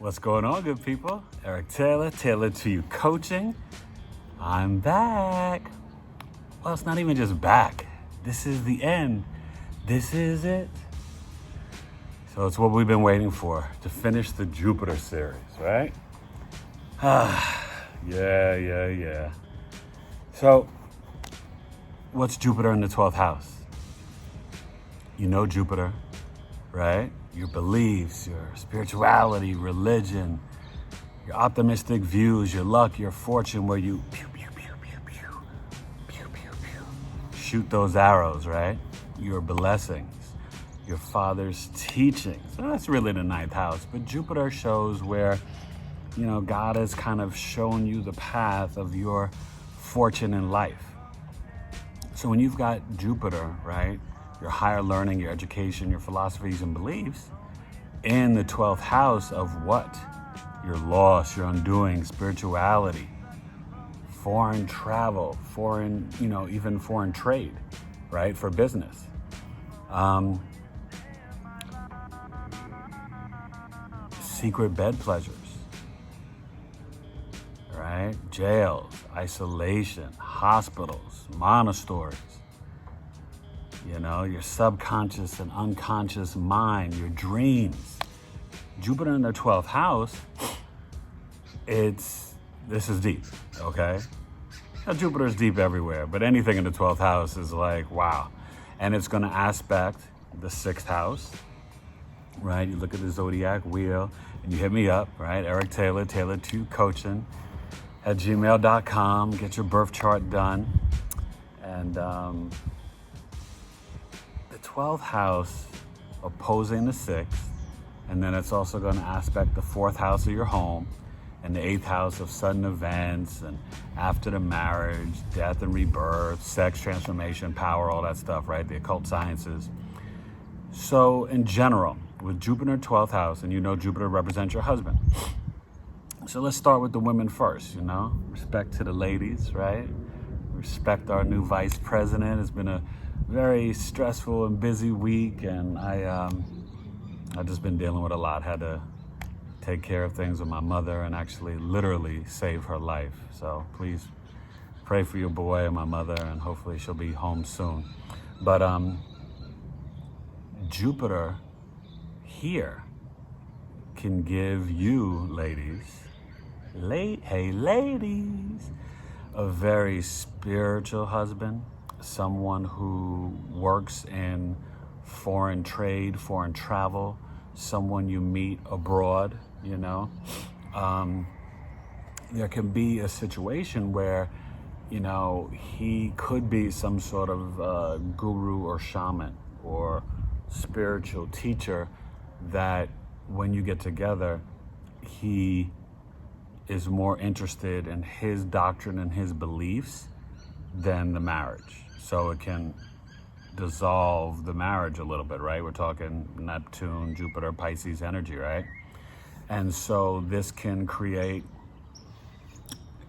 What's going on, good people? Eric Taylor, Tailored to You Coaching. I'm back. Well, it's not even just back. This is the end. This is it. So it's what we've been waiting for, to finish the Jupiter series, right? Yeah. So, what's Jupiter in the 12th house? You know Jupiter, right? Your beliefs, your spirituality, religion, your optimistic views, your luck, your fortune, where you shoot those arrows, right? Your blessings, your father's teachings. So that's really the 9th house. But Jupiter shows where, God has kind of shown you the path of your fortune in life. So when you've got Jupiter, right? Your higher learning, your education, your philosophies and beliefs in the 12th house of what? Your loss, your undoing, spirituality, foreign travel, even foreign trade, right? For business. Secret bed pleasures, right? Jails, isolation, hospitals, monasteries. Your subconscious and unconscious mind, your dreams. Jupiter in the 12th house, this is deep, okay? Now, Jupiter's deep everywhere, but anything in the 12th house is like, wow. And it's going to aspect the 6th house, right? You look at the zodiac wheel and you hit me up, right? Eric Taylor, Tailored to You Coaching at gmail.com. Get your birth chart done. And the 12th house opposing the 6th, and then it's also going to aspect the 4th house of your home and the 8th house of sudden events and after the marriage, death and rebirth, sex, transformation, power, all that stuff, right? The occult sciences. So in general, with Jupiter 12th house, and Jupiter represents your husband. So let's start with the women first, Respect to the ladies, right? Respect our new vice president. It's been a very stressful and busy week, and I've just been dealing with a lot. Had to take care of things with my mother and actually literally save her life. So please pray for your boy and my mother, and hopefully she'll be home soon. But Jupiter here can give you ladies, a very spiritual husband, someone who works in foreign trade, foreign travel, someone you meet abroad, There can be a situation where, he could be some sort of guru or shaman or spiritual teacher that when you get together, he is more interested in his doctrine and his beliefs than the marriage. So it can dissolve the marriage a little bit, right? We're talking Neptune, Jupiter, Pisces energy, right? And so this can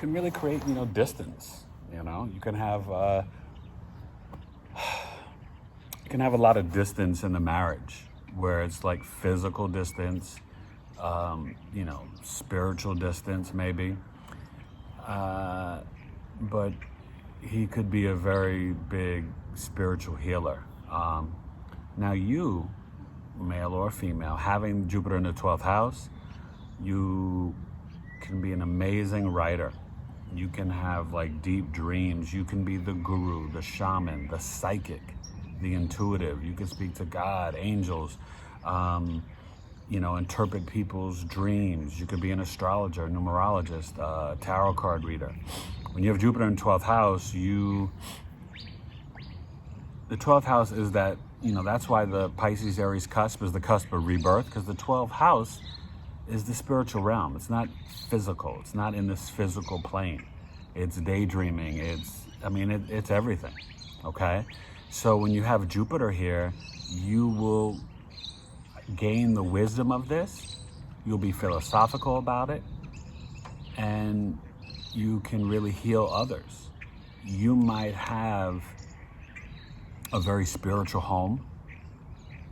really create, distance. You can have a lot of distance in the marriage, where it's like physical distance, spiritual distance maybe. But he could be a very big spiritual healer. Now you, male or female, having Jupiter in the 12th house, you can be an amazing writer. You can have deep dreams. You can be the guru, the shaman, the psychic, the intuitive. You can speak to God, angels, interpret people's dreams. You could be an astrologer, numerologist, tarot card reader. When you have Jupiter in 12th house, the 12th house is that, that's why the Pisces Aries cusp is the cusp of rebirth, because the 12th house is the spiritual realm. It's not physical. It's not in this physical plane. It's daydreaming. It's everything. Okay? So when you have Jupiter here, you will gain the wisdom of this. You'll be philosophical about it. And you can really heal others. You might have a very spiritual home,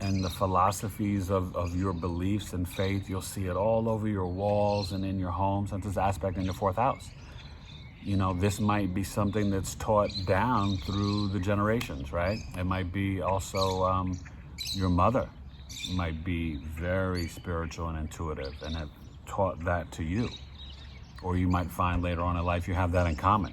and the philosophies of your beliefs and faith. You'll see it all over your walls and in your homes. And this aspect in your fourth house. You know, this might be something that's taught down through the generations, right? It might be also your mother might be very spiritual and intuitive and have taught that to you. Or you might find later on in life you have that in common.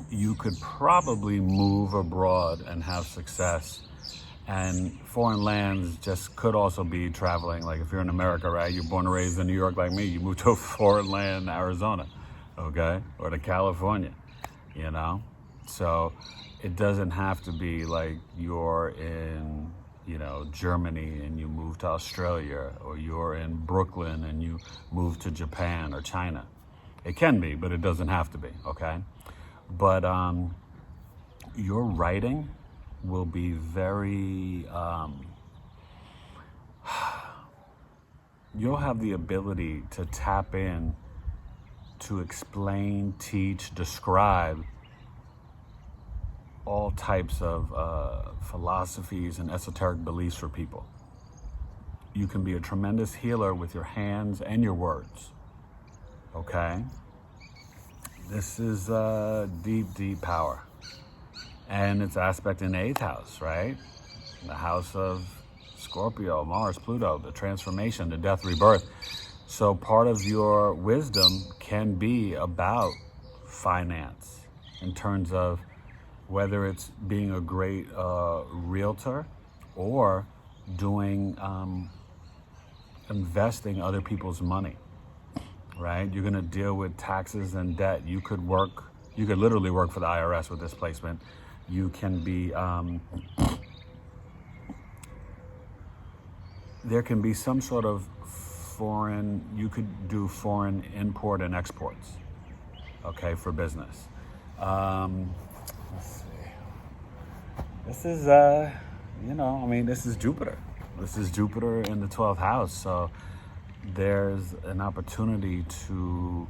You could probably move abroad and have success. And foreign lands just could also be traveling. Like if you're in America, right? You're born and raised in New York like me. You move to a foreign land, Arizona, okay? Or to California, you know? So it doesn't have to be like you're in, you know, Germany and you move to Australia, or you're in Brooklyn and you move to Japan or China. It can be, but it doesn't have to be, okay? But your writing will be very, you'll have the ability to tap in to explain, teach, describe all types of philosophies and esoteric beliefs for people. You can be a tremendous healer with your hands and your words, okay? This is deep, deep power. And it's aspect in the 8th house, right? The house of Scorpio, Mars, Pluto, the transformation, the death, rebirth. So part of your wisdom can be about finance in terms of whether it's being a great realtor or doing, investing other people's money, right? You're gonna deal with taxes and debt. You could literally work for the IRS with this placement. You can be, there can be some sort of you could do foreign import and exports, okay, for business. Let's see. This is, this is Jupiter. This is Jupiter in the 12th house. So there's an opportunity to,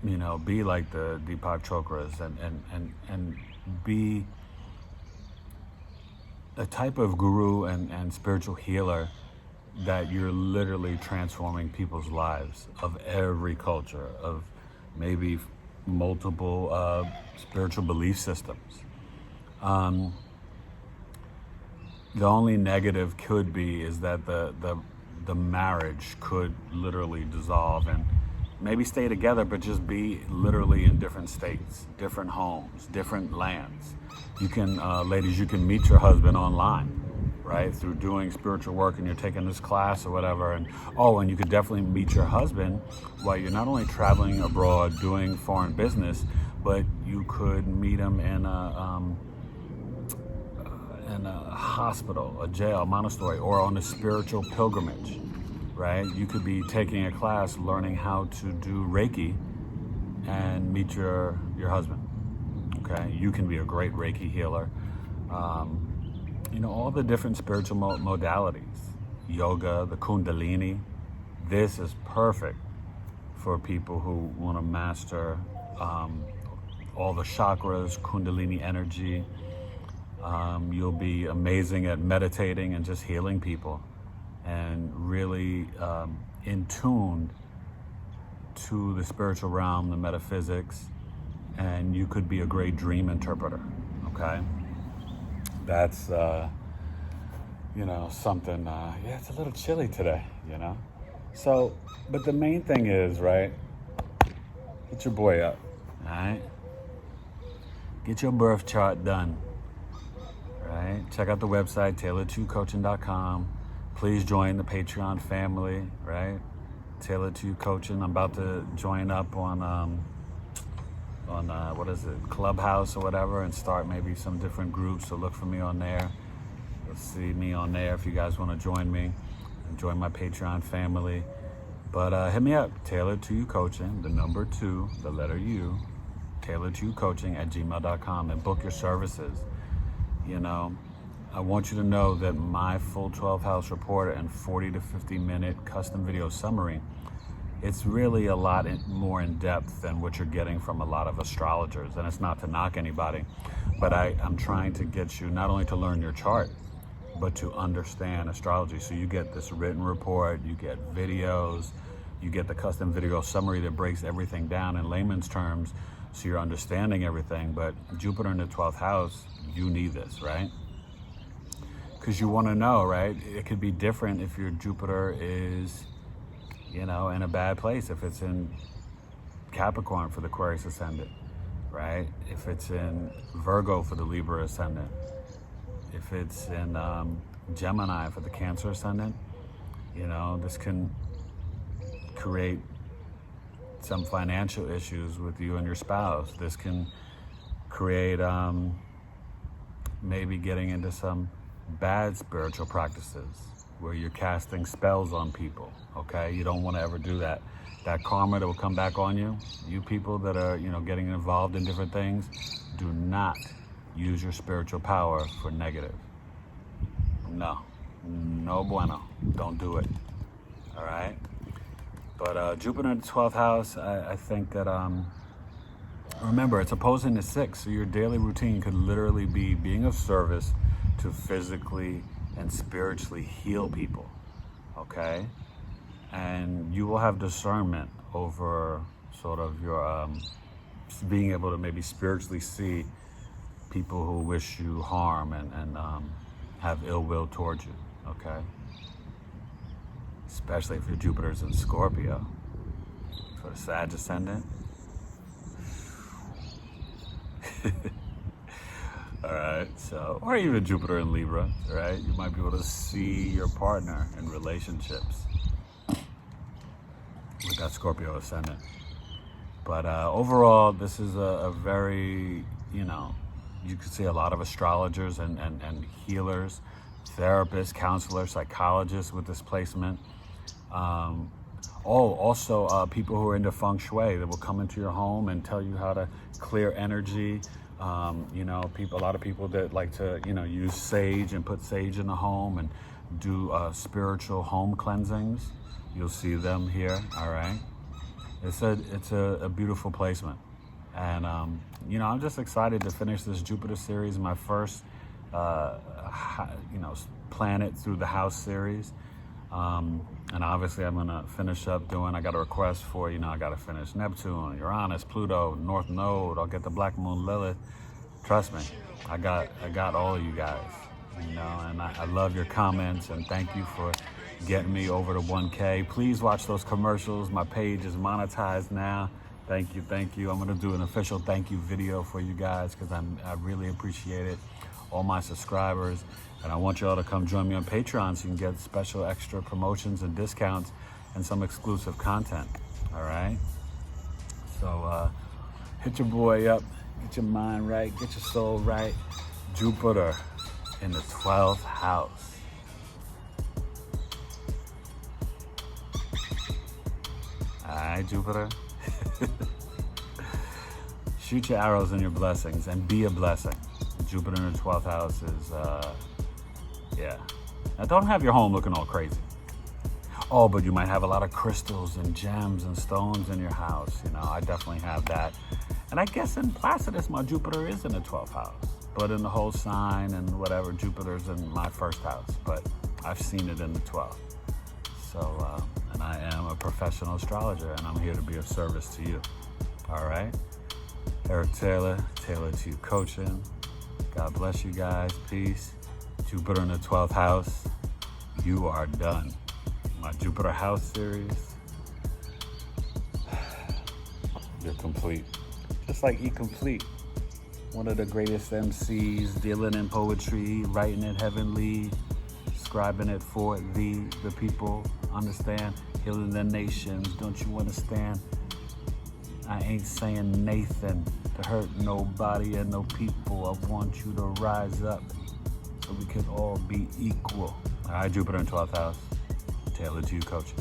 you know, be like the Deepak Chopras and be a type of guru and spiritual healer that you're literally transforming people's lives of every culture, of maybe multiple spiritual belief systems. The only negative could be is that the marriage could literally dissolve and maybe stay together, but just be literally in different states, different homes, different lands. You can, ladies, you can meet your husband online, right? Through doing spiritual work and you're taking this class or whatever. And you could definitely meet your husband while you're not only traveling abroad, doing foreign business, but you could meet him in a hospital, a jail, monastery, or on a spiritual pilgrimage. Right? You could be taking a class learning how to do Reiki and meet your husband. Okay? You can be a great Reiki healer. All the different spiritual modalities. Yoga, the Kundalini. This is perfect for people who want to master all the chakras, Kundalini energy. You'll be amazing at meditating and just healing people, and really in tune to the spiritual realm, the metaphysics, and you could be a great dream interpreter, okay? That's, something, it's a little chilly today, So, but the main thing is, right, get your boy up, all right? Get your birth chart done, right? Check out the website, tailored2coaching.com. Please join the Patreon family, right? Tailored to Coaching. I'm about to join up on Clubhouse or whatever, and start maybe some different groups. So look for me on there. You'll see me on there if you guys want to join me and join my Patreon family. But hit me up, Tailored to You Coaching, the number 2, the letter U, tailored2coaching@gmail.com, and book your services. I want you to know that my full 12 house report and 40 to 50 minute custom video summary it's really a lot more in depth than what you're getting from a lot of astrologers. And it's not to knock anybody, but I'm trying to get you not only to learn your chart, but to understand astrology. So you get this written report, you get videos, you get the custom video summary that breaks everything down in layman's terms, so you're understanding everything. But Jupiter in the 12th house, you need this, right? Because you want to know, right? It could be different if your Jupiter is, in a bad place. If it's in Capricorn for the Aquarius ascendant, right? If it's in Virgo for the Libra ascendant, if it's in Gemini for the Cancer ascendant, this can create some financial issues with you and your spouse. This can create maybe getting into some bad spiritual practices where you're casting spells on people, okay? You don't want to ever do that. That karma that will come back on you. You people that are, getting involved in different things, do not use your spiritual power for negative. No bueno. Don't do it, all right? But Jupiter in the 12th house, I think that, remember, it's opposing the 6th, so your daily routine could literally be being of service to physically and spiritually heal people, okay? And you will have discernment over sort of your being able to maybe spiritually see people who wish you harm and have ill will towards you, okay? Especially if your Jupiter's in Scorpio. For the Sag ascendant. All right, so, or even Jupiter in Libra, right? You might be able to see your partner in relationships with that Scorpio ascendant. But overall, this is a very, you could see a lot of astrologers and healers, therapists, counselors, psychologists with this placement. Also people who are into feng shui that will come into your home and tell you how to clear energy. A lot of people that like to, use sage and put sage in the home and do spiritual home cleansings. You'll see them here, all right? It's a beautiful placement. And, I'm just excited to finish this Jupiter series, my first, planet through the house series. And obviously I'm gonna finish up I got a request for, I gotta finish Neptune, Uranus, Pluto, North Node. I'll get the Black Moon Lilith. Trust me, I got all of you guys, and I love your comments, and thank you for getting me over to 1K. Please watch those commercials. My page is monetized now. Thank you. I'm gonna do an official thank you video for you guys because I really appreciate it. All my subscribers. And I want you all to come join me on Patreon so you can get special extra promotions and discounts and some exclusive content, all right? So hit your boy up, get your mind right, get your soul right. Jupiter in the 12th house. All right, Jupiter. Shoot your arrows and your blessings and be a blessing. Jupiter in the 12th house is, yeah. Now don't have your home looking all crazy. Oh, but you might have a lot of crystals and gems and stones in your house. I definitely have that. And I guess in Placidus, my Jupiter is in the 12th house. But in the whole sign and whatever, Jupiter's in my first house. But I've seen it in the 12th. So, and I am a professional astrologer, and I'm here to be of service to you. All right? Eric Taylor, Taylor to Coaching. God bless you guys. Peace. Jupiter in the 12th house. You are done. My Jupiter house series. You're complete. Just like E Complete. One of the greatest MCs, dealing in poetry, writing it heavenly, scribing it for the people. Understand? Healing the nations. Don't you understand? I ain't saying Nathan to hurt nobody and no people. I want you to rise up so we can all be equal. All right, Jupiter in 12th house. Taylor to you, Coach.